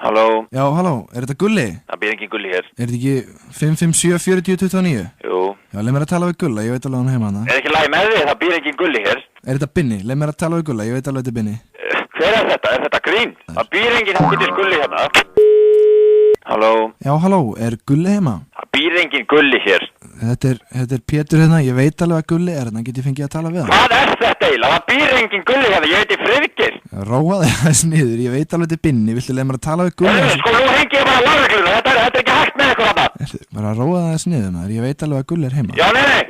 Halló? Já, halló, þetta Gulli? Það býr engin Gulli hér. Þetta ekki 557-4029? Jú. Já, leið mér að tala við Gulla, ég veit alveg hann heima hana. Ekki lagi með því, það býr engin Gulli hér. Þetta Binni? Leið mér að tala við Gulla, ég veit alveg þetta Binni. Hver þetta? Þetta grín? Það býr engin helvitis Gulli hérna. Halló? Já, halló, Gulli heima? Það býr engin Gulli hér. Þetta er Pétur hérna, ég veit alveg að Gulli hérna, get ég fengið að tala við hann? Hvað þetta eiginlega? Það býr engin Gulli hérna, ég heiti Friðgeir. Róaði þess niður, ég veit alveg þetta Binni, viltu leið mér að tala við Gulli? Sko, nú hengi ég bara lögregluna, þetta er ekki hægt með ykkur þarna. Bara róaði þess niður maður, ég veit alveg að Gulli heima. Já, nei.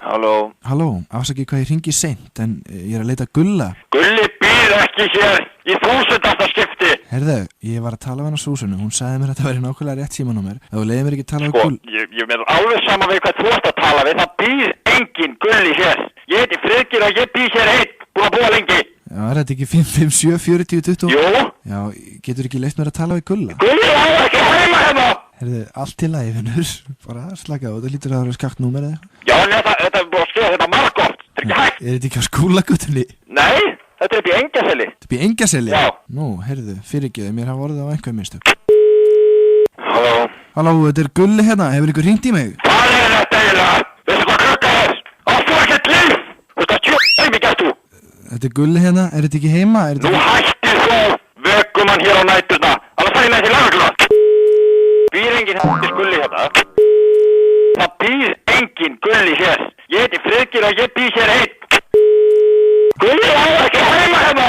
Halló? Halló, afsakið hvað ég ringi seint, en ég er að leita Gulla. Gulli býr ekki hér í 1000. skipti. Herðu, ég var að tala við hann á Súsunu, hún sagði mér að þetta væri nákvæmlega rétt símanúmer. Þú leiði mér ekki að tala við Gull. Ég meður alveg saman við hvað þú ert að tala við, það býr engin Gulli hér. Ég heiti Friðgeir og ég býr hér einn, búin að búa lengi. Já, er þetta ekki 557-4020? Jú. Já, getur ekki leitt mér að tala við Gulla? Gulli á ekki heima hérna. Herðu, allt til lagi, vinnur. Bara slaka á, þetta lítur að vera skakt númer eða eitthvað. Já, en þetta er búin að skilja þetta margótt. Þetta er ekki hægt. Er þetta ekki á Skúlagötunni? Nei, þetta er upp í Engjaseli. Þetta er upp í Engjaseli? Já. Nú, herðu, fyrirgeðu, mér hafa orðið á einhver minnstök. Halló? Halló, þetta er Gulli hérna, hefur ykkur hringt í mig? Hvað er þetta eiginlega? Veistu hvað klukka er? Áttu ekkert líf? Þú veist að tjóðum í gæstu. Þetta er Gulli hérna, er þetta ekki heima? Nú hættir þú, vökum hann hér á næturna. Alveg það með því lögregluna. Býr engin hættir Gulli hérna. Það býr engin Gulli hér. Ég heiti Friðgeir og ég býr hér einn. Gulli á ekki heima hérna.